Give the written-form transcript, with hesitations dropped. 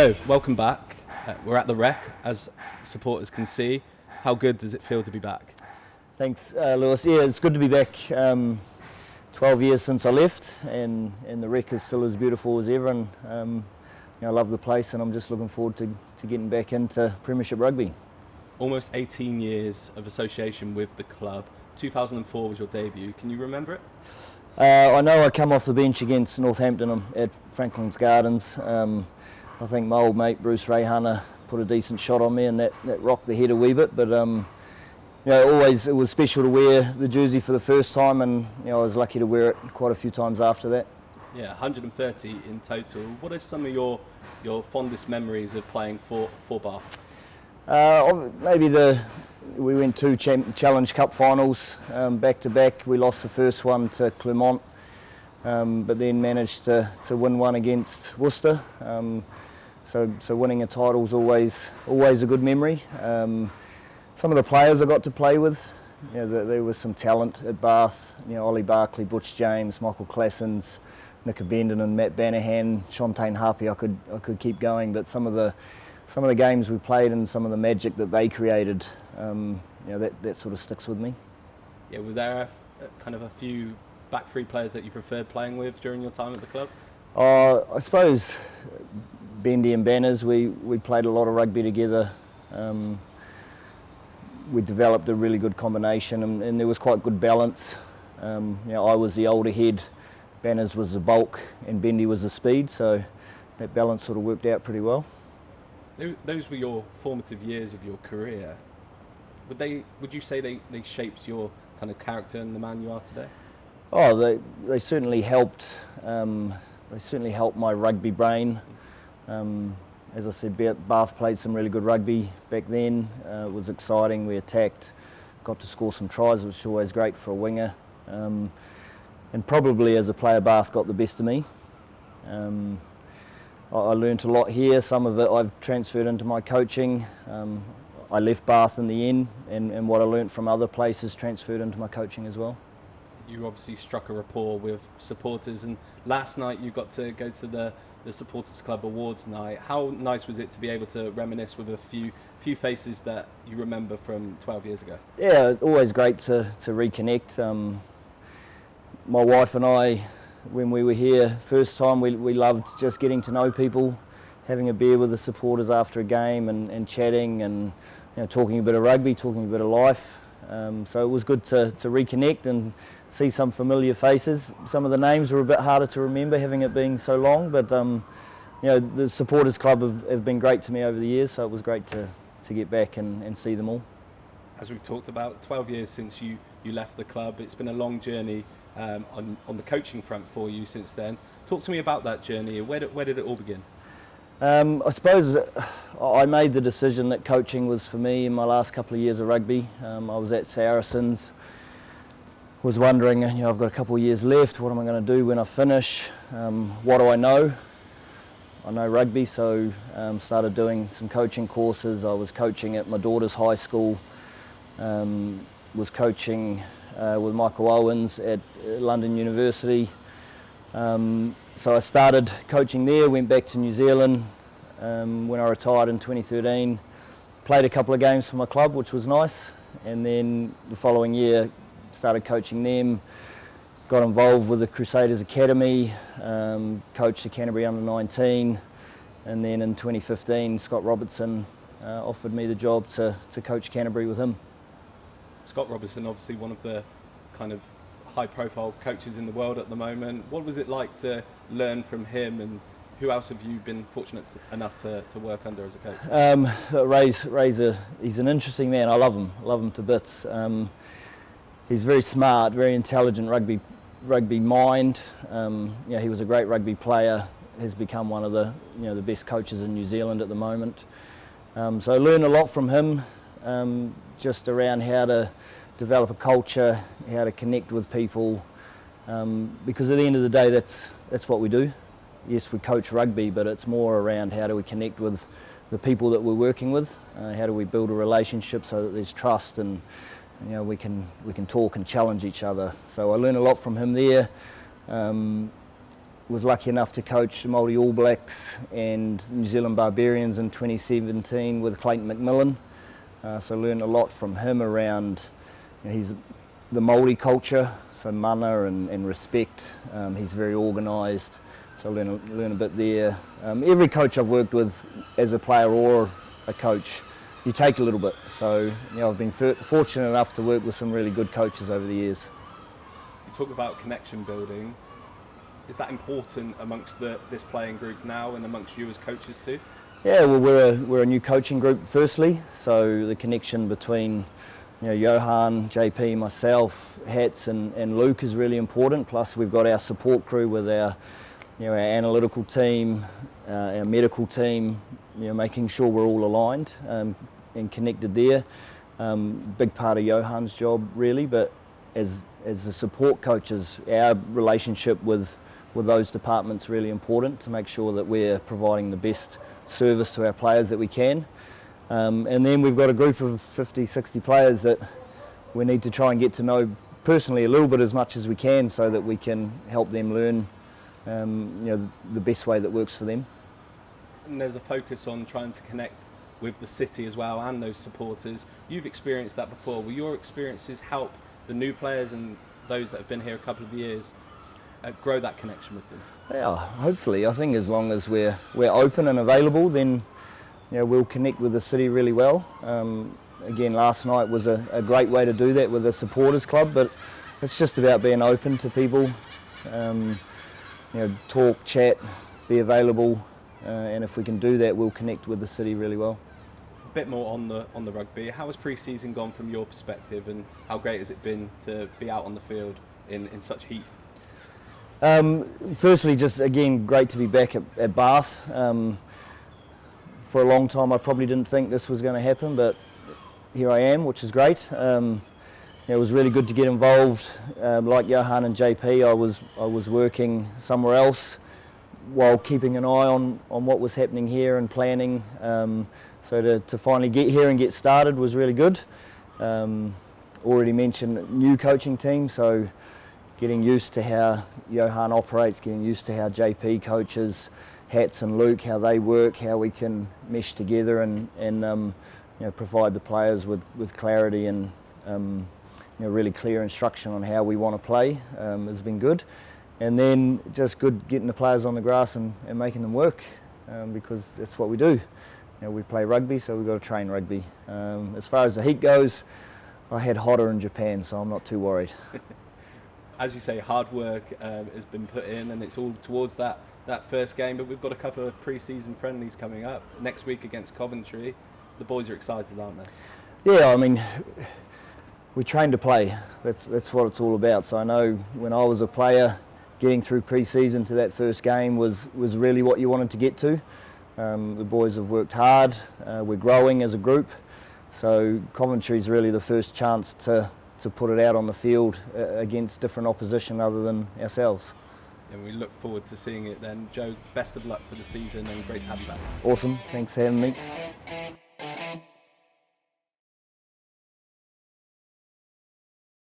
So, welcome back. We're at the Rec, as supporters can see. How good does it feel to be back? Thanks, Lewis. Yeah, it's good to be back. 12 years since I left, and the Rec is still as beautiful as ever. And I love the place, and I'm just looking forward to getting back into Premiership rugby. Almost 18 years of association with the club. 2004 was your debut. Can you remember it? I know I come off the bench against Northampton at Franklin's Gardens. I think my old mate Bruce Rayhunter put a decent shot on me, and that rocked the head a wee bit. But always it was special to wear the jersey for the first time, and I was lucky to wear it quite a few times after that. Yeah, 130 in total. What are some of your fondest memories of playing for Bath? Maybe we went 2 Challenge Cup finals back to back. We lost the first one to Clermont, but then managed to win one against Worcester. So winning a title is always a good memory. Some of the players I got to play with, there was some talent at Bath. Ollie Barkley, Butch James, Michael Classens, Nick Abendon and Matt Banahan, Shontaine Harpy. I could keep going, but some of the games we played and some of the magic that they created, that sort of sticks with me. Yeah, was there a few back three players that you preferred playing with during your time at the club? I suppose Bendy and Banners, we played a lot of rugby together. We developed a really good combination, and there was quite good balance. I was the older head, Banners was the bulk, and Bendy was the speed, so that balance sort of worked out pretty well. Those were your formative years of your career. Would you say they shaped your kind of character and the man you are today? Oh, they certainly helped. They certainly helped my rugby brain. As I said, Bath played some really good rugby back then. It was exciting. We attacked, got to score some tries, which was always great for a winger. And probably as a player, Bath got the best of me. I learnt a lot here. Some of it I've transferred into my coaching. I left Bath in the end, and what I learnt from other places transferred into my coaching as well. You obviously struck a rapport with supporters, and last night you got to go to the Supporters Club Awards night. How nice was it to be able to reminisce with a few faces that you remember from 12 years ago? Yeah, always great to reconnect. My wife and I, when we were here first time, we loved just getting to know people, having a beer with the supporters after a game and chatting and talking a bit of rugby, talking a bit of life. So it was good to reconnect and see some familiar faces. Some of the names were a bit harder to remember, having it being so long, but the Supporters Club have been great to me over the years, so it was great to get back and see them all. As we've talked about, 12 years since you left the club. It's been a long journey on the coaching front for you since then. Talk to me about that journey. Where did it all begin? I suppose I made the decision that coaching was for me in my last couple of years of rugby. I was at Saracens, was wondering, I've got a couple of years left, what am I going to do when I finish? What do I know? I know rugby, so started doing some coaching courses. I was coaching at my daughter's high school, was coaching with Michael Owens at London University. So I started coaching there, went back to New Zealand when I retired in 2013, played a couple of games for my club, which was nice, and then the following year started coaching them, got involved with the Crusaders Academy, coached the Canterbury under-19, and then in 2015 Scott Robertson offered me the job to coach Canterbury with him. Scott Robertson, obviously one of the kind of high-profile coaches in the world at the moment. What was it like to learn from him, and who else have you been fortunate enough to work under as a coach? Ray's he's an interesting man. I love him to bits. He's very smart, very intelligent rugby mind. He was a great rugby player. Has become one of the the best coaches in New Zealand at the moment. So I learned a lot from him, just around how to develop a culture, how to connect with people, because at the end of the day that's what we do. Yes, we coach rugby, but it's more around how do we connect with the people that we're working with, how do we build a relationship so that there's trust and we can talk and challenge each other. So I learned a lot from him there. was lucky enough to coach the Māori All Blacks and New Zealand Barbarians in 2017 with Clayton McMillan. So learned a lot from him around the Māori culture, so mana and respect. He's very organised, so learn a bit there. Every coach I've worked with as a player or a coach, you take a little bit. So I've been fortunate enough to work with some really good coaches over the years. You talk about connection building. Is that important amongst this playing group now and amongst you as coaches too? Yeah, well, we're a new coaching group firstly, so the connection between Johan, JP, myself, Hats and Luke is really important. Plus we've got our support crew with our our analytical team, our medical team, making sure we're all aligned and connected there. Big part of Johan's job really, but as the support coaches, our relationship with those departments really important to make sure that we're providing the best service to our players that we can. And then we've got a group of 50, 60 players that we need to try and get to know personally a little bit as much as we can so that we can help them learn the best way that works for them. And there's a focus on trying to connect with the city as well and those supporters. You've experienced that before. Will your experiences help the new players and those that have been here a couple of years grow that connection with them? Yeah, hopefully. I think as long as we're open and available, then we'll connect with the city really well. Again, last night was a great way to do that with the supporters club, but it's just about being open to people, talk, chat, be available, and if we can do that, we'll connect with the city really well. A bit more on the rugby. How has pre-season gone from your perspective, and how great has it been to be out on the field in such heat? Firstly, just again, great to be back at Bath. For a long time I probably didn't think this was going to happen, but here I am, which is great. It was really good to get involved. Like Johan and JP, I was working somewhere else while keeping an eye on what was happening here and planning. So to finally get here and get started was really good. Already mentioned new coaching team, so getting used to how Johan operates, getting used to how JP coaches, Hats and Luke, how they work, how we can mesh together and provide the players with clarity and really clear instruction on how we want to play has been good. And then just good getting the players on the grass and making them work because that's what we do. We play rugby, so we've got to train rugby. As far as the heat goes, I had hotter in Japan, so I'm not too worried. As you say, hard work has been put in and it's all towards that first game, but we've got a couple of pre-season friendlies coming up next week against Coventry. The boys are excited, aren't they? Yeah, I mean, we train to play. That's what it's all about. So I know when I was a player, getting through pre-season to that first game was really what you wanted to get to. The boys have worked hard. We're growing as a group. So Coventry's really the first chance to put it out on the field against different opposition other than ourselves. And we look forward to seeing it then. Joe, best of luck for the season and great to have you back. Awesome, thanks for having me.